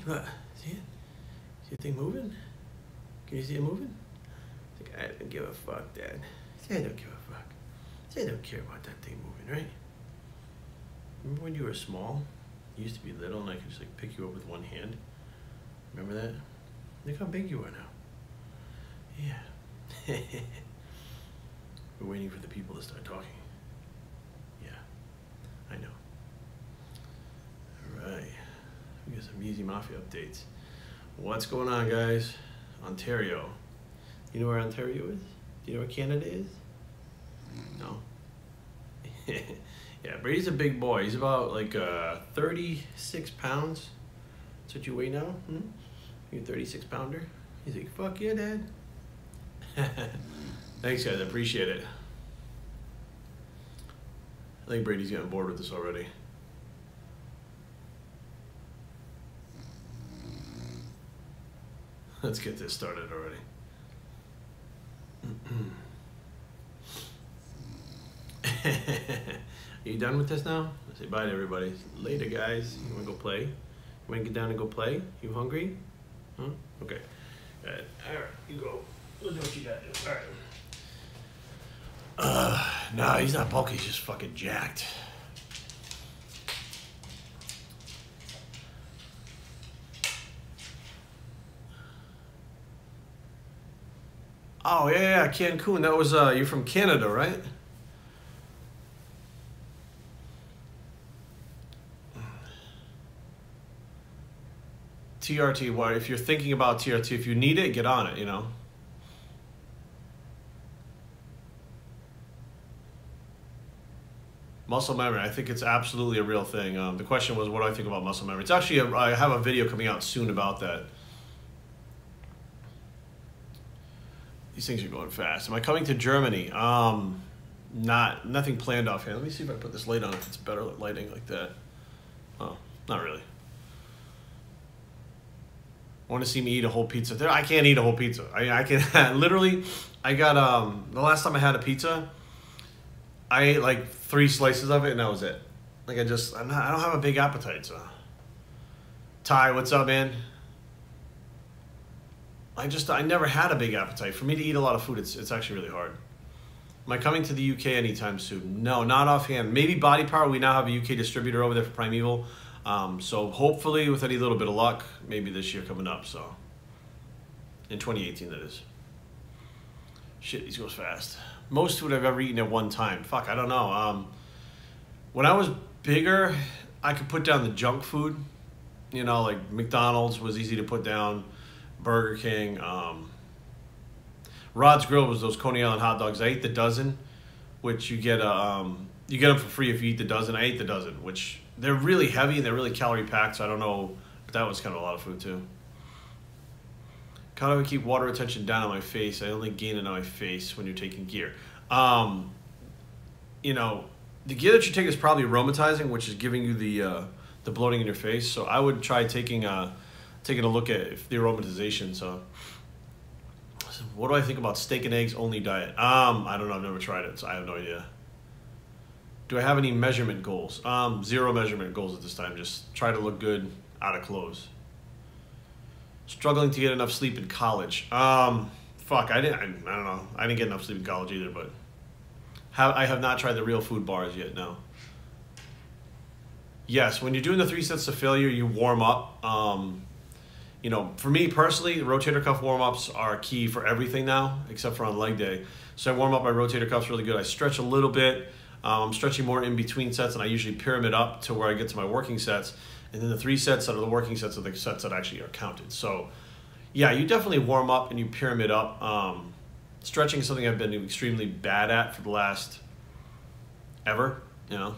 Look, see it? See the thing moving? Can you see it moving? It's like, I don't give a fuck, Dad. Say I don't give a fuck. Say I don't care about that thing moving, right? Remember when you were small? You used to be little and I could just like pick you up with one hand. Remember that? Look how big you are now. Yeah. We're waiting for the people to start talking. Yeah, I know. All right. We got some Easy Mafia updates. What's going on, guys? Ontario. You know where Ontario is? Do you know where Canada is? No? Yeah, Brady's a big boy. He's about like 36 pounds. That's what you weigh now? Hmm? You're a 36 pounder? He's like, fuck yeah, Dad. Thanks, guys. I appreciate it. I think Brady's getting bored with this already. Let's get this started already. Are you done with this now? I say bye to everybody. Later, guys. You want to go play? You want to get down and go play? You hungry? Huh? Okay. All right, you go. We'll do what you got to do. All right. No, he's not bulky. He's just fucking jacked. Oh, yeah, Cancun. That was, you're from Canada, right? TRT, well, if you're thinking about TRT, if you need it, get on it, you know? Muscle memory, I think it's absolutely a real thing. The question was, what do I think about muscle memory? It's actually, I have a video coming out soon about that. These things are going fast. Am I coming to Germany? Nothing planned offhand. Let me see if I put this light on, if it's better lighting like that. Oh, not really. Want to see me eat a whole pizza? I can't eat a whole pizza. I can literally. I got the last time I had a pizza, I ate like 3 slices of it and that was it. Like I don't have a big appetite. So, Ty, what's up, man? I never had a big appetite. For me to eat a lot of food, it's actually really hard. Am I coming to the UK anytime soon? No, not offhand. Maybe Body Power. We now have a UK distributor over there for Primeval. So hopefully with any little bit of luck, maybe this year coming up, so. In 2018, that is. Shit, these goes fast. Most food I've ever eaten at one time. Fuck, I don't know. When I was bigger, I could put down the junk food. You know, like McDonald's was easy to put down. Burger King. Rod's Grill was those Coney Island hot dogs. I ate the dozen, which you get them for free if you eat the dozen. I ate the dozen, which they're really heavy and they're really calorie packed, so I don't know, but that was kind of a lot of food too. How do I keep water retention down on my face? I only gain it on my face when you're taking gear. You know, the gear that you take is probably aromatizing, which is giving you the bloating in your face. So I would try taking a look at the aromatization. So what do I think about steak and eggs only diet? I don't know. I've never tried it, so I have no idea. Do I have any measurement goals? 0 measurement goals at this time. Just try to look good out of clothes. Struggling to get enough sleep in college. Fuck, I don't know. I didn't get enough sleep in college either, but I have not tried the real food bars yet, no. Yes, when you're doing the 3 sets of failure, you warm up. You know, for me personally, rotator cuff warm-ups are key for everything now, except for on leg day. So I warm up my rotator cuffs really good. I stretch a little bit. I'm stretching more in between sets, and I usually pyramid up to where I get to my working sets. And then the 3 sets out of the working sets are the sets that actually are counted. So, yeah, you definitely warm up and you pyramid up. Stretching is something I've been extremely bad at for the last ever, you know.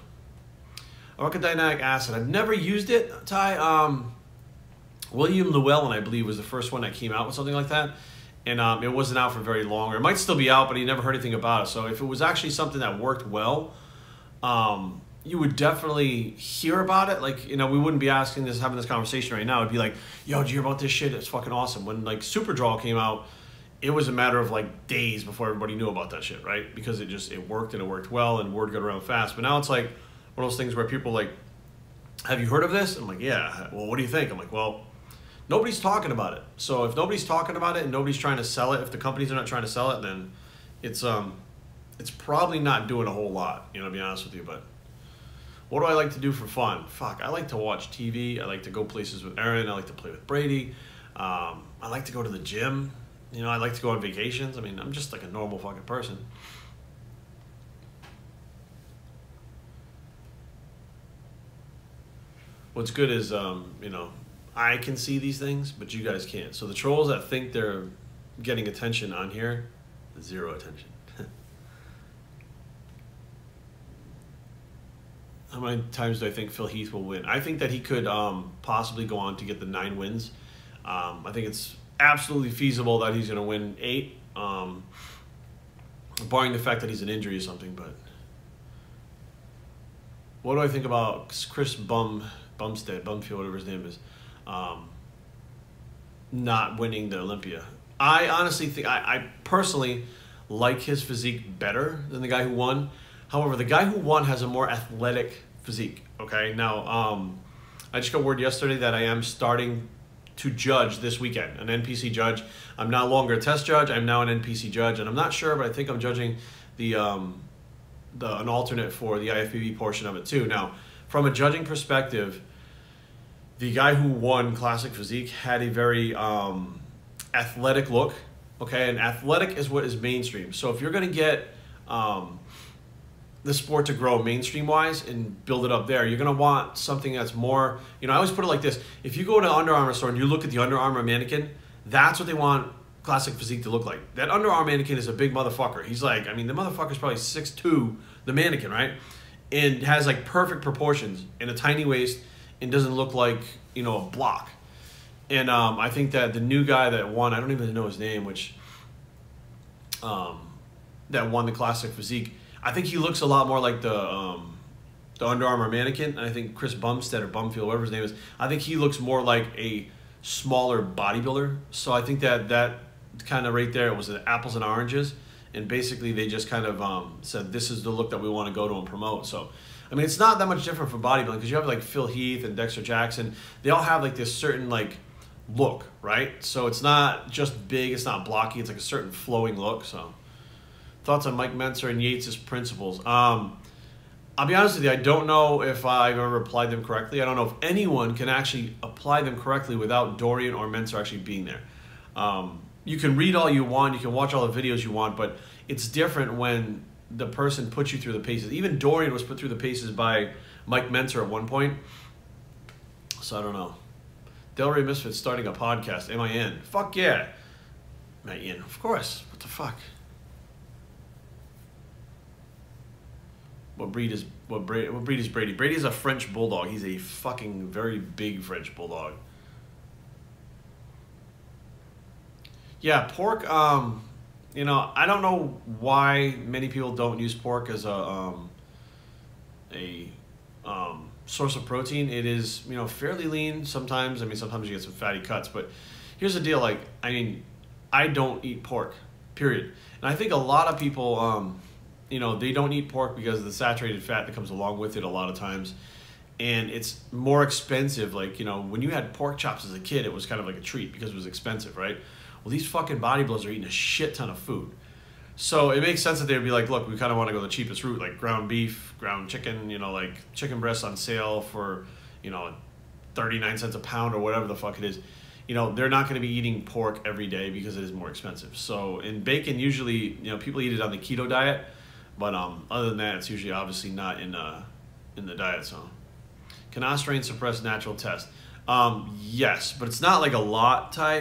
Arachidonic acid. I've never used it, Ty. William Llewellyn, I believe, was the first one that came out with something like that. And it wasn't out for very long. Or it might still be out, but he never heard anything about it. So if it was actually something that worked well, you would definitely hear about it. Like, you know, we wouldn't be having this conversation right now. It'd be like, yo, did you hear about this shit? It's fucking awesome. When, like, Superdraw came out, it was a matter of, like, days before everybody knew about that shit, right? Because it worked and it worked well and word got around fast. But now it's like one of those things where people are like, have you heard of this? I'm like, yeah. Well, what do you think? I'm like, well, Nobody's talking about it. So if nobody's talking about it and nobody's trying to sell it, if the companies are not trying to sell it, then it's probably not doing a whole lot, you know, to be honest with you. But what do I like to do for fun? Fuck, I like to watch TV. I like to go places with Aaron. I like to play with Brady. I like to go to the gym. You know, I like to go on vacations. I mean, I'm just like a normal fucking person. What's good is, you know, I can see these things, but you guys can't. So the trolls that think they're getting attention on here, zero attention. How many times do I think Phil Heath will win? I think that he could possibly go on to get the 9 wins. I think it's absolutely feasible that he's going to win 8, barring the fact that he's an injury or something. But what do I think about Chris Bumstead, whatever his name is, not winning the Olympia? I honestly think, I personally like his physique better than the guy who won. However, the guy who won has a more athletic physique, okay? Now, I just got word yesterday that I am starting to judge this weekend, an NPC judge. I'm no longer a test judge. I'm now an NPC judge, and I'm not sure, but I think I'm judging an alternate for the IFBB portion of it too. Now, from a judging perspective, the guy who won Classic Physique had a very athletic look, okay? And athletic is what is mainstream. So if you're going to get the sport to grow mainstream-wise and build it up there, you're going to want something that's more, you know, I always put it like this. If you go to an Under Armour store and you look at the Under Armour mannequin, that's what they want Classic Physique to look like. That Under Armour mannequin is a big motherfucker. He's like, I mean, the motherfucker's probably 6'2", the mannequin, right? And has like perfect proportions and a tiny waist and doesn't look like, you know, a block. And I think that the new guy that won, I don't even know his name, which that won the Classic Physique, I think he looks a lot more like the Under Armour mannequin. And I think Chris Bumstead or Bumfield, whatever his name is, I think he looks more like a smaller bodybuilder. So I think that kind of right there, it was the apples and oranges. And basically they just kind of said, this is the look that we want to go to and promote. So, I mean, it's not that much different from bodybuilding because you have like Phil Heath and Dexter Jackson. They all have like this certain like look, right? So it's not just big, it's not blocky, it's like a certain flowing look. So thoughts on Mike Mentzer and Yates' principles? I'll be honest with you, I don't know if I've ever applied them correctly. I don't know if anyone can actually apply them correctly without Dorian or Mentzer actually being there. You can read all you want, you can watch all the videos you want, but it's different when the person puts you through the paces. Even Dorian was put through the paces by Mike Mentzer at one point. So I don't know. Delray Misfits starting a podcast. Am I in? Fuck yeah. Am I in? Of course. What the fuck? What breed is Brady? Brady is a French bulldog. He's a fucking very big French bulldog. Yeah, pork. You know, I don't know why many people don't use pork as a source of protein. It is, you know, fairly lean sometimes. I mean, sometimes you get some fatty cuts, but here's the deal. Like, I mean, I don't eat pork, period. And I think a lot of people, you know, they don't eat pork because of the saturated fat that comes along with it a lot of times. And it's more expensive. Like, you know, when you had pork chops as a kid, it was kind of like a treat because it was expensive, right? Well, these fucking bodybuilders are eating a shit ton of food. So it makes sense that they would be like, look, we kind of want to go the cheapest route, like ground beef, ground chicken, you know, like chicken breasts on sale for, you know, 39 cents a pound or whatever the fuck it is. You know, they're not going to be eating pork every day because it is more expensive. So in bacon, usually, you know, people eat it on the keto diet. But other than that, it's usually obviously not in the diet. So can Australian suppress natural test? Yes, but it's not like a lot, Ty.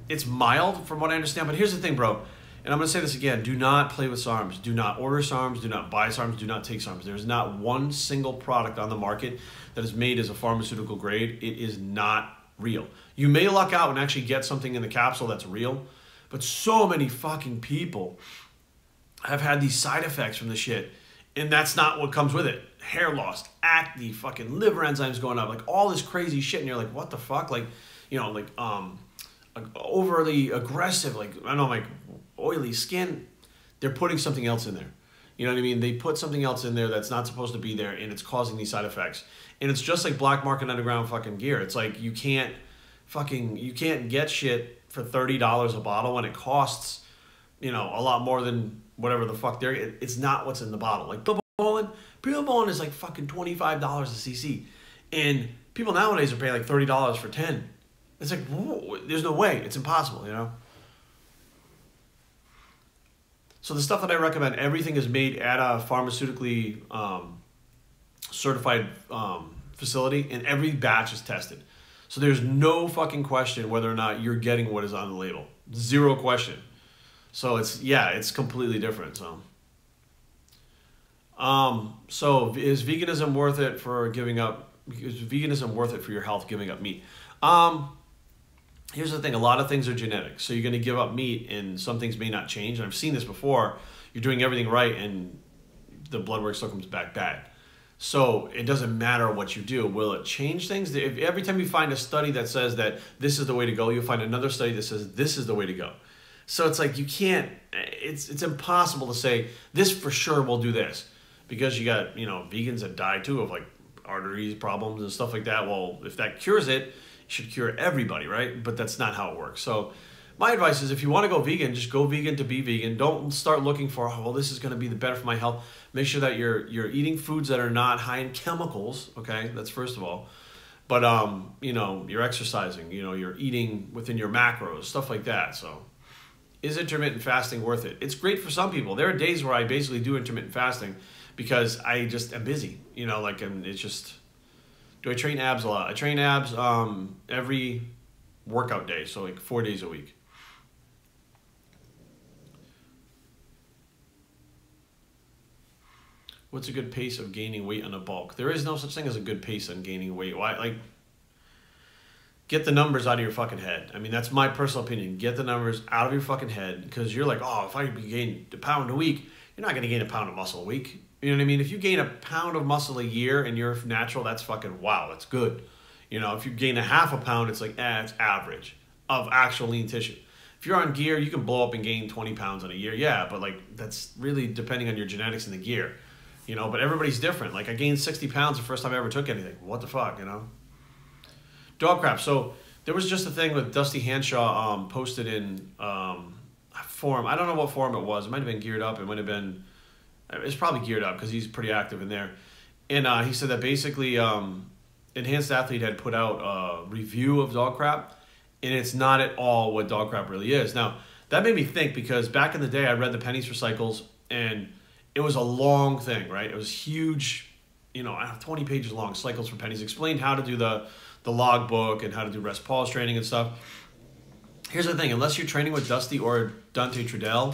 It's mild from what I understand. But here's the thing, bro. And I'm going to say this again. Do not play with SARMs. Do not order SARMs. Do not buy SARMs. Do not take SARMs. There's not one single product on the market that is made as a pharmaceutical grade. It is not real. You may luck out and actually get something in the capsule that's real. But so many fucking people have had these side effects from the shit. And that's not what comes with it. Hair loss, acne, fucking liver enzymes going up. Like all this crazy shit. And you're like, what the fuck? Like, you know, like overly aggressive, like, I don't know, like oily skin. They're putting something else in there. You know what I mean? They put something else in there that's not supposed to be there, and it's causing these side effects. And it's just like black market underground fucking gear. It's like you can't get shit for $30 a bottle when it costs, a lot more than whatever the fuck it's not what's in the bottle. Like Bill Bowling is like fucking $25 a cc. And people nowadays are paying like $30 for 10. It's like, whoa, there's no way. It's impossible, So the stuff that I recommend, everything is made at a pharmaceutically certified facility, and every batch is tested. So there's no fucking question whether or not you're getting what is on the label. Zero question. So it's completely different. So is veganism worth it for giving up? Is veganism worth it for your health, giving up meat? Here's the thing. A lot of things are genetic. So you're going to give up meat and some things may not change. And I've seen this before. You're doing everything right and the blood work still comes back bad. So it doesn't matter what you do. Will it change things? If every time you find a study that says that this is the way to go, you'll find another study that says this is the way to go. So it's like you can't, it's impossible to say this for sure will do this, because you got, vegans that die too of like arteries problems and stuff like that. Well, if that cures it, it should cure everybody, right? But that's not how it works. So my advice is, if you want to go vegan, just go vegan to be vegan. Don't start looking for, this is going to be the better for my health. Make sure that you're eating foods that are not high in chemicals. Okay, that's first of all. But you're exercising. You're eating within your macros, stuff like that. So, is intermittent fasting worth it? It's great for some people. There are days where I basically do intermittent fasting because I just am busy. It's just. Do I train abs a lot? I train abs every workout day, so like 4 days a week. What's a good pace of gaining weight on a bulk? There is no such thing as a good pace on gaining weight. Why? Get the numbers out of your fucking head. I mean, that's my personal opinion. Get the numbers out of your fucking head, because you're like, if I gain a pound a week, you're not going to gain a pound of muscle a week. You know what I mean? If you gain a pound of muscle a year and you're natural, that's fucking wow, that's good. If you gain a half a pound, it's like, it's average of actual lean tissue. If you're on gear, you can blow up and gain 20 pounds in a year. Yeah, but that's really depending on your genetics and the gear. But everybody's different. Like I gained 60 pounds the first time I ever took anything. What the fuck, Dog crap. So there was just a thing with Dusty Hanshaw posted in a forum. I don't know what forum it was. It might have been Geared Up. It might have been, it's probably Geared Up because he's pretty active in there. And he said that basically Enhanced Athlete had put out a review of dog crap, and it's not at all what dog crap really is. Now, that made me think, because back in the day I read the Pennies for Cycles, and it was a long thing, right? It was huge, 20 pages long, Cycles for Pennies, explained how to do the log book and how to do rest pause training and stuff. Here's the thing, unless you're training with Dusty or Dante Trudell,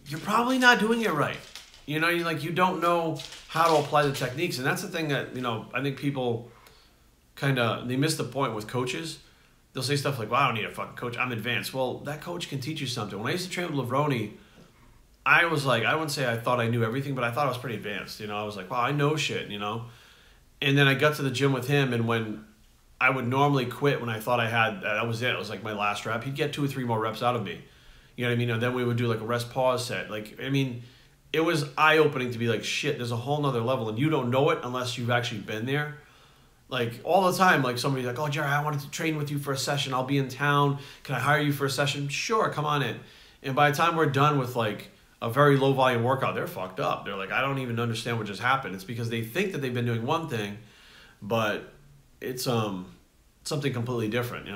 you're probably not doing it right. You don't know how to apply the techniques. And that's the thing that, I think people they miss the point with coaches. They'll say stuff like, well, I don't need a fucking coach, I'm advanced. Well, that coach can teach you something. When I used to train with Lavroni, I was like, I wouldn't say I thought I knew everything, but I thought I was pretty advanced. I was like, wow, I know shit, And then I got to the gym with him, and when I would normally quit when I thought I had, that was it. It was like my last rep. He'd get 2 or 3 more reps out of me. You know what I mean? And then we would do like a rest pause set. It was eye-opening to be like, shit, there's a whole nother level, and you don't know it unless you've actually been there. Like, all the time, like, somebody's like, oh, Jerry, I wanted to train with you for a session. I'll be in town. Can I hire you for a session? Sure, come on in. And by the time we're done with, like, a very low-volume workout, they're fucked up. They're like, I don't even understand what just happened. It's because they think that they've been doing one thing, but it's something completely different,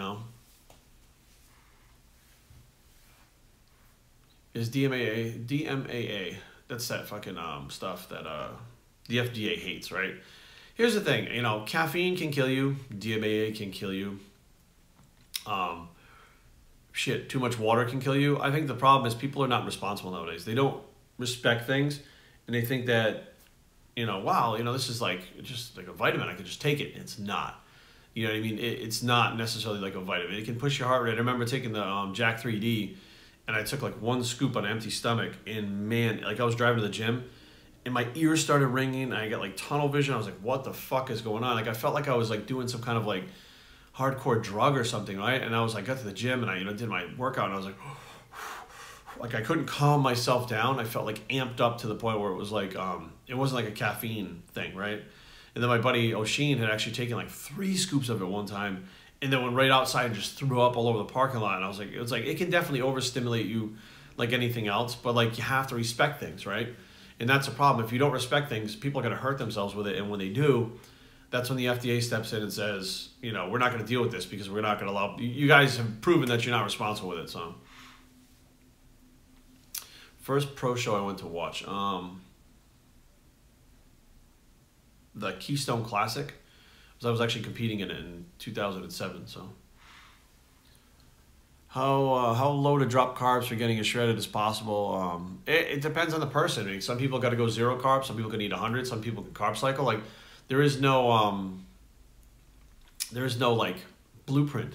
Is DMAA, that's that fucking stuff that the FDA hates, right? Here's the thing, caffeine can kill you, DMAA can kill you. Too much water can kill you. I think the problem is people are not responsible nowadays. They don't respect things, and they think that, wow, this is just like a vitamin. I could just take it. It's not. You know what I mean? It's not necessarily like a vitamin. It can push your heart rate. I remember taking the Jack 3D, and I took like 1 scoop on an empty stomach, and man, I was driving to the gym, and my ears started ringing, and I got like tunnel vision. I was like, what the fuck is going on? Like, I felt like I was like doing some kind of like hardcore drug or something, right? And I was like, got to the gym, and I did my workout, and I was like I couldn't calm myself down. I felt like amped up to the point where it was like it wasn't like a caffeine thing, right? And then my buddy O'Sheen had actually taken like 3 scoops of it one time, and then went right outside and just threw up all over the parking lot. And I was like, it can definitely overstimulate you like anything else, but like you have to respect things, right? And that's a problem. If you don't respect things, people are going to hurt themselves with it. And when they do, that's when the FDA steps in and says, you know, we're not going to deal with this because we're not going to allow, you guys have proven that you're not responsible with it. So first pro show I went to watch, the Keystone Classic, because I was actually competing in it in 2007. So how low to drop carbs for getting as shredded as possible? It depends on the person. I mean, some people got to go 0 carbs. Some people can eat 100. Some people can carb cycle. Like there is no like blueprint,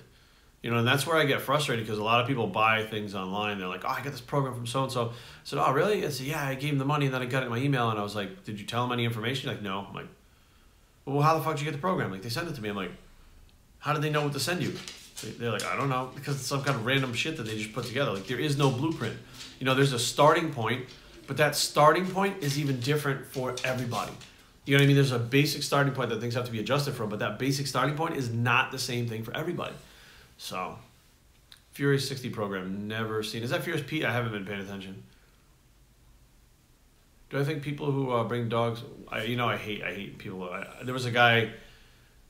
you know. And that's where I get frustrated, because a lot of people buy things online. They're like, oh, I got this program from so and so. I said, oh, really? I said, yeah, I gave him the money, and then I got it in my email, and I was like, did you tell him any information? Like, no. I'm like, well, how the fuck did you get the program? Like, they sent it to me. I'm like, how did they know what to send you? They're like, I don't know, because it's some kind of random shit that they just put together. Like, there is no blueprint. You know, there's a starting point, but that starting point is even different for everybody. You know what I mean? There's a basic starting point that things have to be adjusted from, but that basic starting point is not the same thing for everybody. So, Furious 60 program, never seen. Is that Furious Pete? I haven't been paying attention. Do I think people who bring dogs, I hate people. There was a guy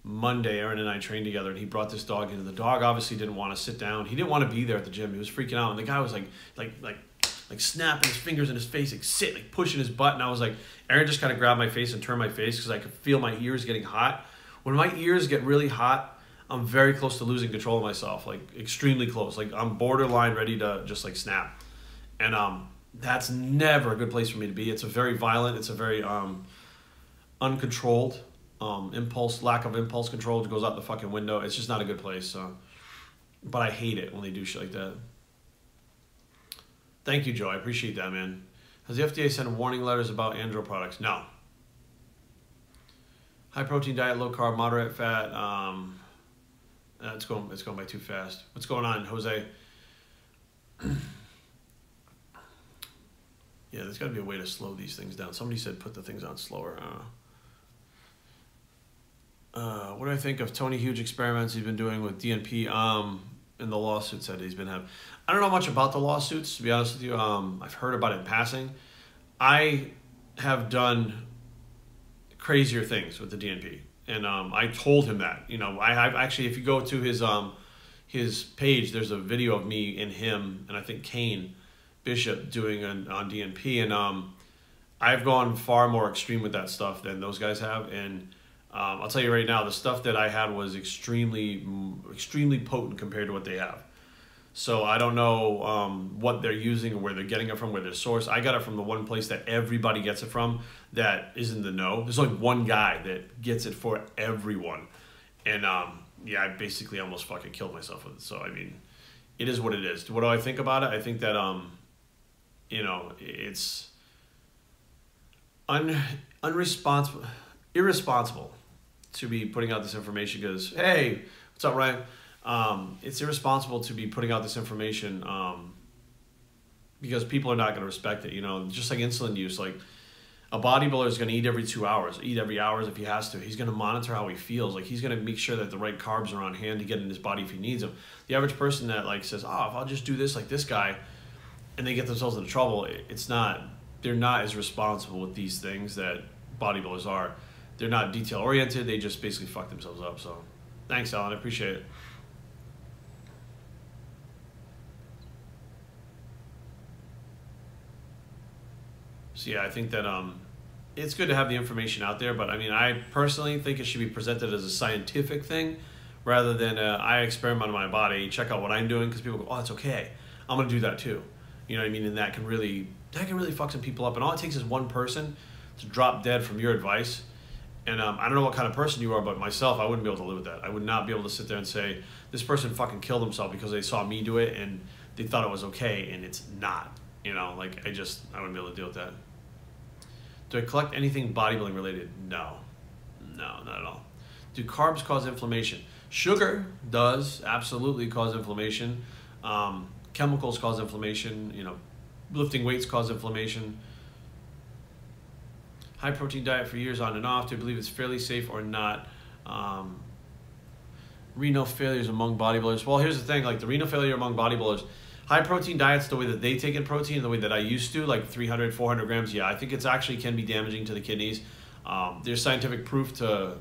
Monday, Aaron and I trained together, and he brought this dog in, and the dog obviously didn't want to sit down. He didn't want to be there at the gym. He was freaking out, and the guy was like snapping his fingers in his face, like pushing his butt. And I was like, Aaron just kind of grabbed my face and turned my face because I could feel my ears getting hot. When my ears get really hot, I'm very close to losing control of myself, like extremely close. Like I'm borderline ready to just like snap. And that's never a good place for me to be. It's a very violent, it's a very uncontrolled lack of impulse control. It goes out the fucking window. It's just not a good place. So, but I hate it when they do shit like that. Thank you, Joe. I appreciate that, man. Has the FDA sent warning letters about andro products? No. High protein diet, low carb, moderate fat. It's going by too fast. What's going on, Jose? Yeah, there's got to be a way to slow these things down. Somebody said put the things on slower. What do I think of Tony Huge experiments he's been doing with DNP in the lawsuits that he's been having? I don't know much about the lawsuits, to be honest with you. I've heard about it in passing. I have done crazier things with the DNP, and I told him that. You know, I've actually, if you go to his page, there's a video of me and him, and I think Kane Bishop doing on DNP, and I've gone far more extreme with that stuff than those guys have, and I'll tell you right now, the stuff that I had was extremely potent compared to what they have. So I don't know what they're using or where they're getting it from, where their source. I got it from the one place that everybody gets it from that is in the know. There's only one guy that gets it for everyone. And yeah, I basically almost fucking killed myself with it. So, I mean, it is what it is. What do I think about it? I think that, you know, it's irresponsible to be putting out this information because, hey, what's up, Ryan? It's irresponsible to be putting out this information because people are not going to respect it. You know, just like insulin use, like a bodybuilder is going to eat every 2 hours, eat every hour if he has to. He's going to monitor how he feels. Like he's going to make sure that the right carbs are on hand to get in his body if he needs them. The average person that like says, oh, if I'll just do this like this guy, and they get themselves into trouble, they're not as responsible with these things that bodybuilders are. They're not detail oriented. They just basically fuck themselves up. So thanks, Alan. I appreciate it. So yeah, I think that it's good to have the information out there, but I mean, I personally think it should be presented as a scientific thing rather than I experiment on my body, check out what I'm doing, because people go, oh, it's okay, I'm gonna do that too. You know what I mean? And that can really fuck some people up. And all it takes is one person to drop dead from your advice. And I don't know what kind of person you are, but myself, I wouldn't be able to live with that. I would not be able to sit there and say, this person fucking killed himself because they saw me do it and they thought it was okay, and it's not. You know, like I wouldn't be able to deal with that. Do I collect anything bodybuilding related? No, not at all. Do carbs cause inflammation? Sugar does absolutely cause inflammation. Chemicals cause inflammation. You know, lifting weights cause inflammation. high protein diet for years on and off. Do you believe it's fairly safe or not? Renal failures among bodybuilders. Well, here's the thing, like the renal failure among bodybuilders, high protein diets, the way that they take in protein, the way that I used to, like 300, 400 grams, yeah, I think it's actually can be damaging to the kidneys. There's scientific proof to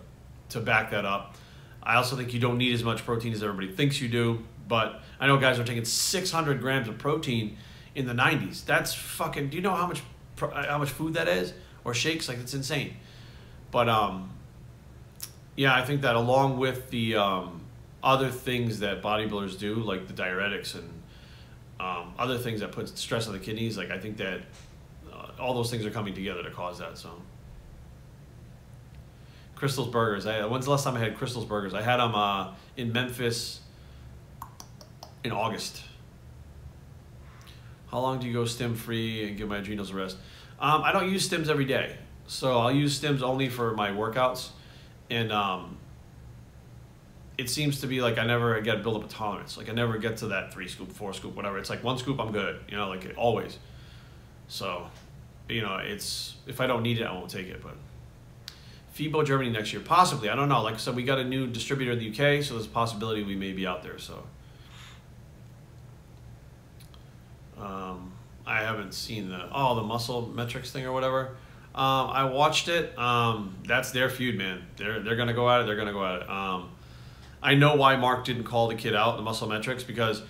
back that up. I also think you don't need as much protein as everybody thinks you do, but I know guys are taking 600 grams of protein in the 90s. That's fucking, do you know how much food that is? Or shakes? Like, it's insane. But yeah, I think that along with the other things that bodybuilders do, like the diuretics and other things that put stress on the kidneys, like I think that all those things are coming together to cause that. So Crystal's Burgers. When's the last time I had Crystal's Burgers? I had them in Memphis in August. How long do you go stim free and give my adrenals a rest? I don't use stims every day, so I'll use stims only for my workouts, and it seems to be like I never get build up a tolerance. Like I never get to that 3 scoop, 4 scoop, whatever. It's like 1 scoop, I'm good. You know, like always. So, you know, it's if I don't need it, I won't take it. But FIBO Germany next year, possibly. I don't know. Like I said, we got a new distributor in the UK, so there's a possibility we may be out there. So. I haven't seen the muscle metrics thing or whatever. I watched it. That's their feud, man. They're gonna go at it. They're gonna go at it. I know why Mark didn't call the kid out the muscle metrics, because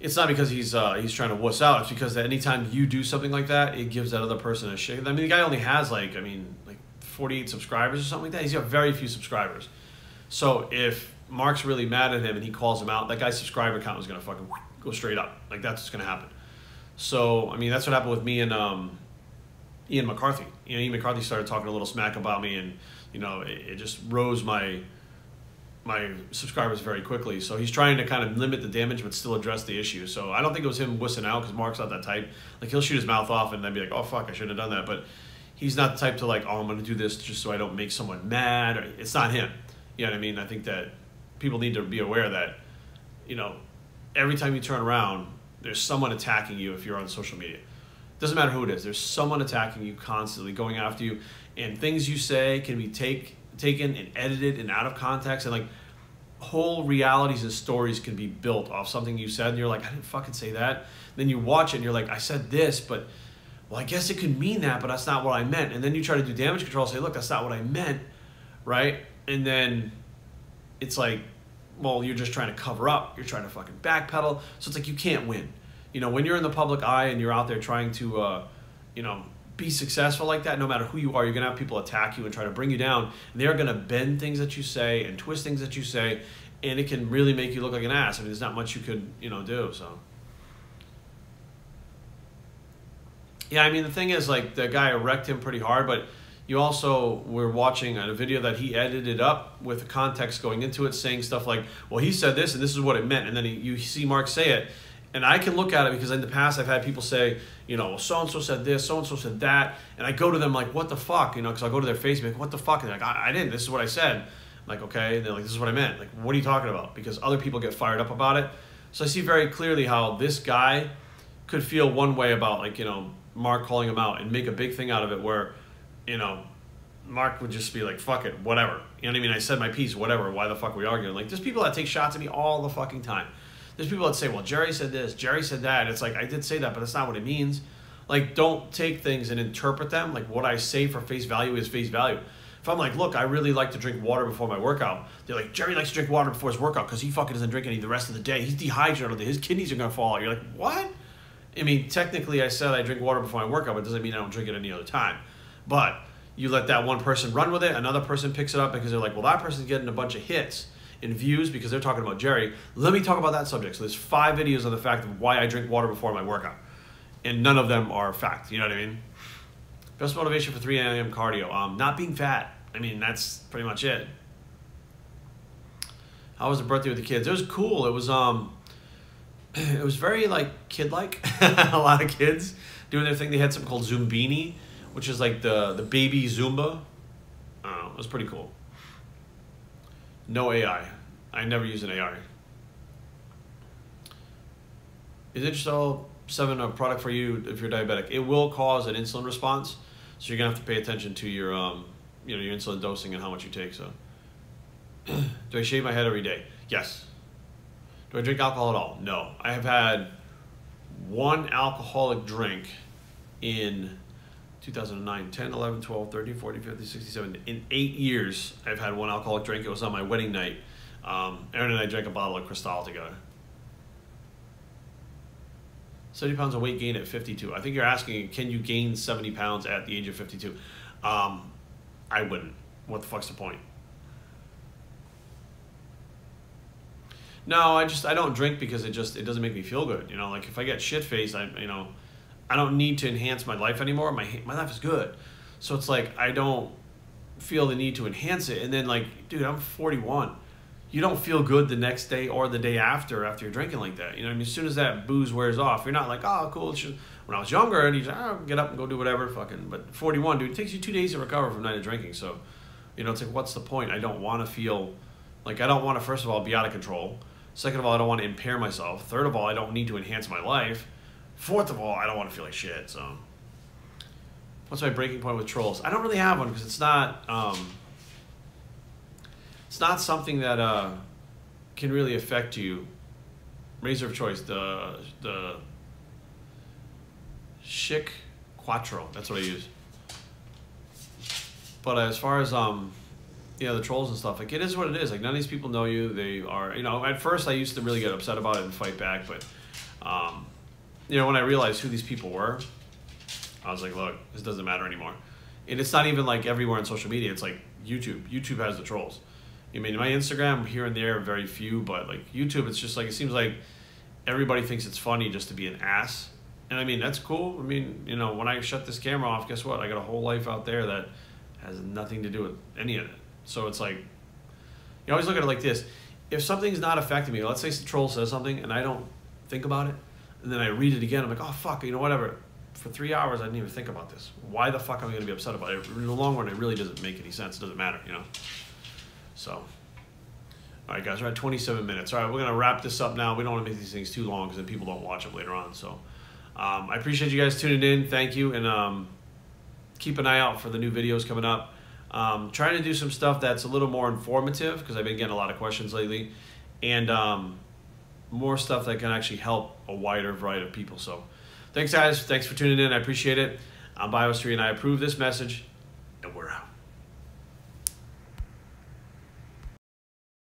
it's not because he's trying to wuss out. It's because that anytime you do something like that, it gives that other person a shake. I mean, the guy only has like 48 subscribers or something like that. He's got very few subscribers. So if Mark's really mad at him and he calls him out, that guy's subscriber count is gonna fucking go straight up. Like that's what's gonna happen. So, I mean, that's what happened with me and Ian McCarthy. You know, Ian McCarthy started talking a little smack about me, and, you know, it just rose my subscribers very quickly. So he's trying to kind of limit the damage but still address the issue. So I don't think it was him wussing out, because Mark's not that type. Like, he'll shoot his mouth off and then be like, oh, fuck, I shouldn't have done that. But he's not the type to like, oh, I'm going to do this just so I don't make someone mad. Or, it's not him. You know what I mean? I think that people need to be aware that, you know, every time you turn around, there's someone attacking you if you're on social media. Doesn't matter who it is. There's someone attacking you constantly, going after you. And things you say can be taken and edited and out of context. And like whole realities and stories can be built off something you said. And you're like, I didn't fucking say that. Then you watch it and you're like, I said this, but well, I guess it could mean that, but that's not what I meant. And then you try to do damage control and say, look, that's not what I meant, right? And then it's like, well, you're just trying to cover up. You're trying to fucking backpedal. So it's like you can't win. You know, when you're in the public eye and you're out there trying to, you know, be successful like that, no matter who you are, you're going to have people attack you and try to bring you down. And they're going to bend things that you say and twist things that you say, and it can really make you look like an ass. I mean, there's not much you could, you know, do. So, yeah, I mean, the thing is, like, the guy wrecked him pretty hard, but you also were watching a video that he edited up with the context going into it, saying stuff like, well, he said this and this is what it meant. And then you see Mark say it. And I can look at it because in the past I've had people say, you know, so-and-so said this, so-and-so said that. And I go to them like, what the fuck? You know, because I'll go to their Facebook, what the fuck? And they're like, I didn't. This is what I said. I'm like, okay. And they're like, this is what I meant. Like, what are you talking about? Because other people get fired up about it. So I see very clearly how this guy could feel one way about, like, you know, Mark calling him out and make a big thing out of it where, you know, Mark would just be like, fuck it, whatever. You know what I mean? I said my piece, whatever. Why the fuck are we arguing? Like, there's people that take shots at me all the fucking time. There's people that say, well, Jerry said this, Jerry said that. It's like, I did say that, but that's not what it means. Like, don't take things and interpret them. Like, what I say for face value is face value. If I'm like, look, I really like to drink water before my workout, they're like, Jerry likes to drink water before his workout because he fucking doesn't drink any the rest of the day. He's dehydrated. His kidneys are going to fall out. You're like, what? I mean, technically I said I drink water before my workout, but it doesn't mean I don't drink it any other time. But you let that one person run with it, another person picks it up because they're like, well, that person's getting a bunch of hits and views because they're talking about Jerry. Let me talk about that subject. So there's 5 videos on the fact of why I drink water before my workout. And none of them are fact. You know what I mean? Best motivation for 3 a.m. cardio. Not being fat. I mean, that's pretty much it. How was the birthday with the kids? It was cool. It was very, like, kid-like. A lot of kids doing their thing. They had something called Zumbini, which is like the baby Zumba. I don't know. It was pretty cool. No AI. I never use an AI. Is Intercell 7 a product for you if you're diabetic? It will cause an insulin response. So you're gonna have to pay attention to your you know, your insulin dosing and how much you take. So, do I shave my head every day? Yes. Do I drink alcohol at all? No. I have had one alcoholic drink in 2009, 10, 11, 12, 13, 14, 15, 16, 17. In 8 years, I've had one alcoholic drink. It was on my wedding night. Aaron and I drank a bottle of Cristal together. 70 pounds of weight gain at 52. I think you're asking, can you gain 70 pounds at the age of 52? I wouldn't. What the fuck's the point? No, I don't drink because it doesn't make me feel good. You know, like if I get shit faced, I don't need to enhance my life anymore. My life is good. So it's like I don't feel the need to enhance it. And then like, dude, I'm 41. You don't feel good the next day or the day after you're drinking like that. You know what I mean? As soon as that booze wears off, you're not like, oh, cool. When I was younger, and you just, oh, get up and go do whatever, fucking. But 41, dude, it takes you 2 days to recover from a night of drinking. So, you know, it's like, what's the point? I don't want to feel, like, I don't want to, first of all, be out of control. Second of all, I don't want to impair myself. Third of all, I don't need to enhance my life. Fourth of all, I don't want to feel like shit. So, what's my breaking point with trolls? I don't really have one because it's not something that can really affect you. Razor of choice, the Schick Quattro. That's what I use. But as far as you know, the trolls and stuff, like, it is what it is. Like, none of these people know you. They are, you know, at first I used to really get upset about it and fight back, but you know, when I realized who these people were, I was like, look, this doesn't matter anymore. And it's not even like everywhere on social media. It's like YouTube. YouTube has the trolls. I mean, my Instagram here and there, very few, but like YouTube, it's just like, it seems like everybody thinks it's funny just to be an ass. And I mean, that's cool. I mean, you know, when I shut this camera off, guess what? I got a whole life out there that has nothing to do with any of it. So it's like, you always look at it like this. If something's not affecting me, let's say the troll says something and I don't think about it, and then I read it again, I'm like, oh, fuck, you know, whatever. For 3 hours, I didn't even think about this. Why the fuck am I going to be upset about it? In the long run, it really doesn't make any sense. It doesn't matter, you know? So, all right, guys, we're at 27 minutes. All right, we're going to wrap this up now. We don't want to make these things too long because then people don't watch them later on. So, I appreciate you guys tuning in. Thank you, and keep an eye out for the new videos coming up. Trying to do some stuff that's a little more informative because I've been getting a lot of questions lately, and more stuff that can actually help a wider variety of people. So, thanks, guys. Thanks for tuning in. I appreciate it. I'm Biostry, and I approve this message, and we're out.